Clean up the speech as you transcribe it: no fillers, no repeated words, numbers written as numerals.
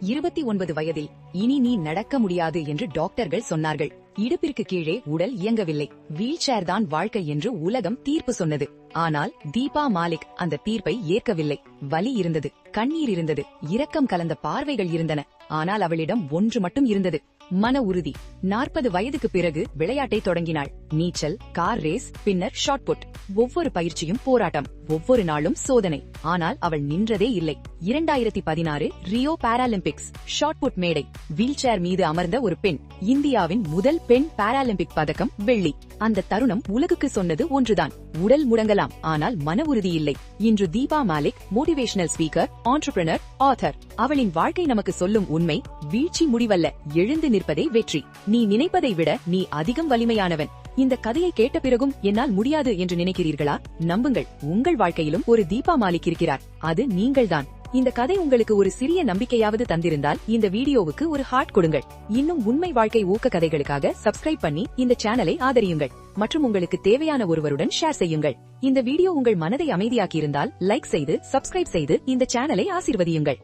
29 வயதில் இனி நீ நடக்க முடியாது என்று டாக்டர்கள் சொன்னார்கள். இடுப்பிற்கு கீழே உடல் இயங்கவில்லை, வீல் சேர் தான் வாழ்க்கை என்று உலகம் தீர்ப்பு சொன்னது. ஆனால் தீபா மாலிக் அந்த தீர்ப்பை ஏற்கவில்லை. வலி இருந்தது, கண்ணீர் இருந்தது, இரக்கம் கலந்த பார்வைகள் இருந்தன. ஆனால் அவளிடம் ஒன்று மட்டும் இருந்தது, மன உறுதி. 40 வயதுக்கு பிறகு விளையாட்டை தொடங்கினாள். நீச்சல், கார் ரேஸ், பின்னர் ஷாட் புட். ஒவ்வொரு பயிற்சியும் போராட்டம், ஒவ்வொரு நாளும் சோதனை. ஆனால் அவள் நின்றதே இல்லை. 2016 ரியோ பாராலிம்பிக்ஸ் ஷாட் புட் மேடை. வீல் சேர் மீது அமர்ந்த ஒரு பெண். இந்தியாவின் முதல் பெண் பாராலிம்பிக் பதக்கம் வெள்ளி. அந்த தருணம் உலகுக்கு சொன்னது ஒன்றுதான், உடல் முடங்கலாம், ஆனால் மன உறுதி இல்லை. இன்று Deepa Malik motivational speaker, entrepreneur, author. அவளின் வாழ்க்கை நமக்கு சொல்லும் உண்மை, வீழ்ச்சி முடிவல்ல, எழுந்து நிற்பதே வெற்றி. நீ நினைப்பதை விட நீ அதிகம் வலிமையானவன். இந்த கதையை கேட்ட பிறகும் என்னால் முடியாது என்று நினைக்கிறீர்களா? நம்புங்கள், உங்கள் வாழ்க்கையிலும் ஒரு தீபா மாலிக் இருக்கிறார். அது நீங்கள்தான். இந்த கதை உங்களுக்கு ஒரு சிறிய நம்பிக்கையாவது தந்திருந்தால் இந்த வீடியோவுக்கு ஒரு ஹார்ட் கொடுங்கள். இன்னும் உண்மை வாழ்க்கை ஊக்க கதைகளுக்காக சப்ஸ்கிரைப் பண்ணி இந்த சேனலை ஆதரியுங்கள். மற்றும் உங்களுக்கு தேவையான ஒருவருடன் ஷேர் செய்யுங்கள். இந்த வீடியோ உங்கள் மனதை அமைதியாக்கியிருந்தால் லைக் செய்து சப்ஸ்கிரைப் செய்து இந்த சேனலை ஆசீர்வதியுங்கள்.